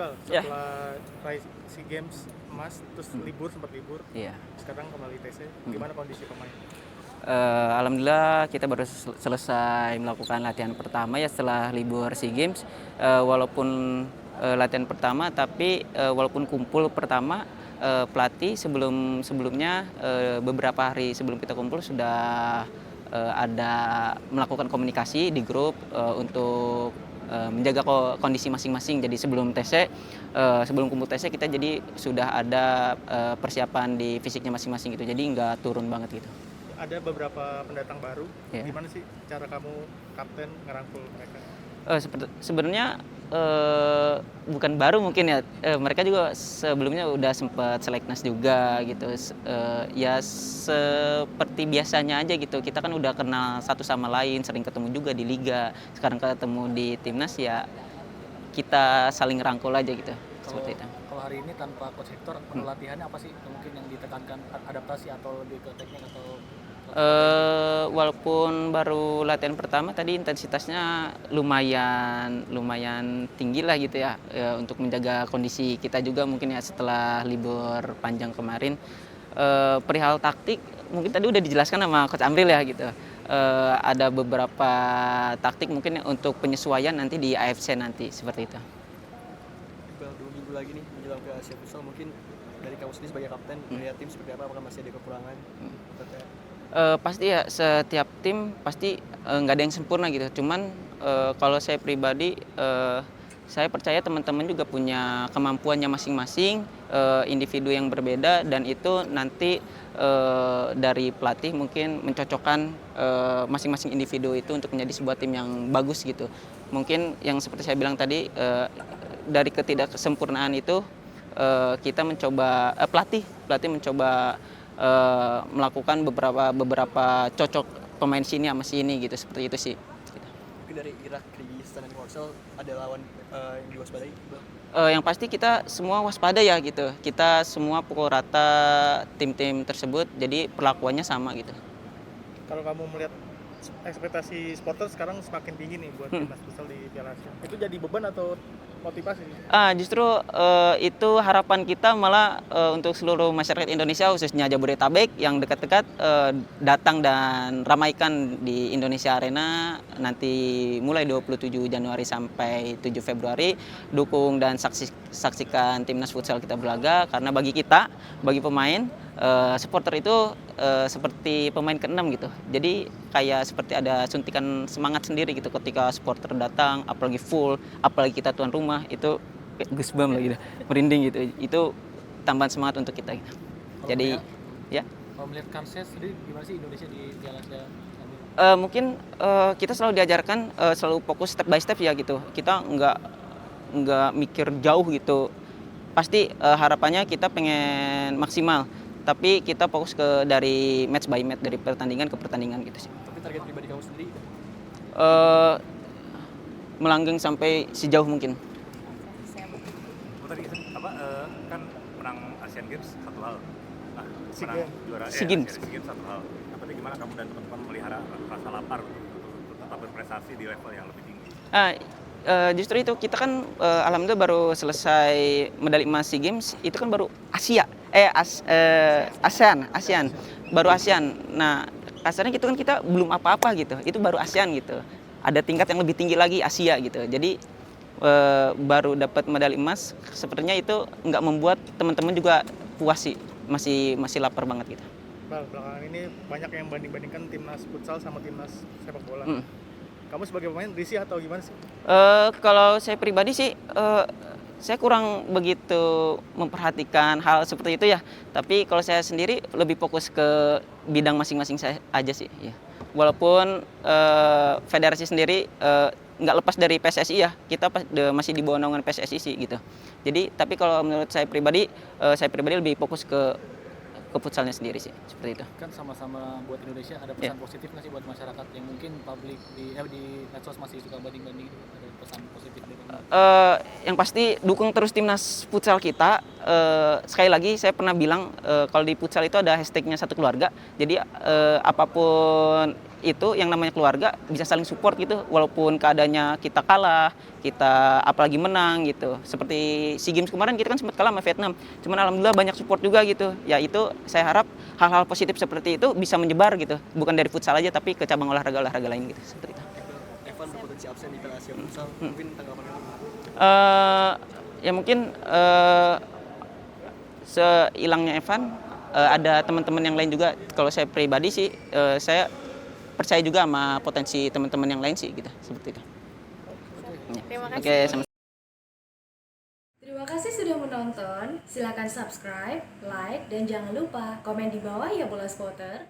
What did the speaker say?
Bal, Ya. setelah raih SEA Games emas, terus sempat libur, Iya. sekarang kembali TC, gimana kondisi pemain? Alhamdulillah kita baru selesai melakukan latihan pertama ya setelah libur SEA Games. Walaupun latihan pertama, tapi walaupun kumpul pertama, pelatih sebelumnya beberapa hari sebelum kita kumpul sudah ada melakukan komunikasi di grup untuk menjaga kondisi masing-masing. Jadi sebelum TC, sebelum kumpul TC kita jadi sudah ada persiapan di fisiknya masing-masing gitu. Jadi nggak turun banget gitu. Ada beberapa pendatang baru, Ya. gimana sih cara kamu kapten ngerangkul mereka? Sebenarnya bukan baru mungkin ya, mereka juga sebelumnya udah sempat seleknas juga gitu. Ya seperti biasanya aja gitu, kita kan udah kenal satu sama lain, sering ketemu juga di liga, sekarang ketemu di timnas ya kita saling rangkul aja gitu, seperti itu. Kalau hari ini tanpa Coach Hector, menu latihannya apa sih mungkin yang ditekankan, adaptasi atau lebih ke teknik atau Walaupun baru latihan pertama tadi intensitasnya lumayan tinggi lah gitu ya, untuk menjaga kondisi kita juga mungkin ya setelah libur panjang kemarin. Perihal taktik mungkin tadi udah dijelaskan sama Coach Amril ya gitu. Ada beberapa taktik mungkin untuk penyesuaian nanti di AFC nanti seperti itu. Iqbal, 2 minggu lagi nih menjelang ke Asia Futsal, mungkin dari kamu sendiri sebagai kapten melihat tim seperti apa, apakah masih ada kekurangan? Pasti ya setiap tim pasti nggak ada yang sempurna gitu. Cuman kalau saya pribadi, saya percaya teman-teman juga punya kemampuannya masing-masing, individu yang berbeda, dan itu nanti dari pelatih mungkin mencocokkan masing-masing individu itu untuk menjadi sebuah tim yang bagus gitu. Mungkin yang seperti saya bilang tadi, dari ketidaksempurnaan itu kita mencoba, pelatih mencoba melakukan beberapa cocok pemain sini sama sini gitu, seperti itu sih. Gitu. Mungkin dari Irak, Kyrgyzstan, dan Korsel ada lawan yang diwaspadai? Yang pasti kita semua waspada ya gitu. Kita semua pukul rata tim-tim tersebut, jadi perlakuannya sama gitu. Kalau kamu melihat ekspektasi supporter sekarang semakin tinggi nih buat timnas futsal di Piala Asia, itu jadi beban atau motivasi? Justru itu harapan kita malah untuk seluruh masyarakat Indonesia, khususnya Jabodetabek yang dekat-dekat, datang dan ramaikan di Indonesia Arena nanti mulai 27 Januari sampai 7 Februari. Dukung dan saksikan timnas futsal kita berlaga, karena bagi kita, bagi pemain, supporter itu seperti pemain ke-6 gitu. Jadi kayak seperti ada suntikan semangat sendiri gitu ketika supporter datang, apalagi full, apalagi kita tuan rumah, itu goosebumps lah gitu, merinding gitu. Itu tambahan semangat untuk kita gitu. Jadi ya. Kalau melihat kansnya sendiri gimana sih Indonesia di Piala Asia? Mungkin kita selalu diajarkan selalu fokus step by step ya gitu. Kita nggak mikir jauh gitu. Pasti harapannya kita pengen maksimal, tapi kita fokus ke dari match by match, dari pertandingan ke pertandingan gitu sih. Tapi target pribadi kamu sendiri? Melanggeng sampai sejauh mungkin. Tadi kan menang Asian Games satu hal, nah menang juara SEA Games satu hal. Tapi gimana kamu dan teman-teman melihara rasa lapar untuk tetap berprestasi di level yang lebih tinggi? Justru itu kita kan alhamdulillah baru selesai medali emas SEA Games, itu kan baru ASEAN, baru ASEAN. Nah, kasarnya gitu kan kita belum apa-apa gitu, itu baru ASEAN gitu. Ada tingkat yang lebih tinggi lagi, Asia gitu. Jadi baru dapat medali emas, sepertinya itu nggak membuat teman-teman juga puas sih, masih lapar banget gitu. Bal, belakangan ini banyak yang banding-bandingkan timnas futsal sama timnas sepak bola. Kamu sebagai pemain risih atau gimana sih? Kalau saya pribadi sih, saya kurang begitu memperhatikan hal seperti itu ya. Tapi kalau saya sendiri lebih fokus ke bidang masing-masing saya aja sih. Ya. Walaupun federasi sendiri nggak lepas dari PSSI ya, kita masih di bawah naungan PSSI sih gitu. Jadi tapi kalau menurut saya pribadi lebih fokus ke futsalnya sendiri sih, seperti itu. Kan sama-sama buat Indonesia, ada pesan positif nggak sih buat masyarakat yang mungkin publik di medsos masih suka banding-banding, ada pesan positif dari kamu? Yang pasti dukung terus timnas futsal kita, sekali lagi saya pernah bilang kalau di futsal itu ada hashtagnya satu keluarga. Jadi apapun itu yang namanya keluarga bisa saling support gitu, walaupun keadaannya kita kalah, kita apalagi menang gitu. Seperti SEA Games kemarin kita kan sempat kalah sama Vietnam, cuman alhamdulillah banyak support juga gitu. Ya itu saya harap hal-hal positif seperti itu bisa menyebar gitu, bukan dari futsal aja tapi ke cabang olahraga lain gitu, seperti itu. Evan berpotensi absen di Piala Asia Futsal, mungkin tanggapan kamu? Ya mungkin sehilangnya Evan, ada teman-teman yang lain juga. Kalau saya pribadi sih, saya percaya juga sama potensi teman-teman yang lain sih gitu, seperti itu. Terima kasih. Oke, sama. Terima kasih sudah menonton. Silakan subscribe, like, dan jangan lupa komen di bawah ya bola spotter.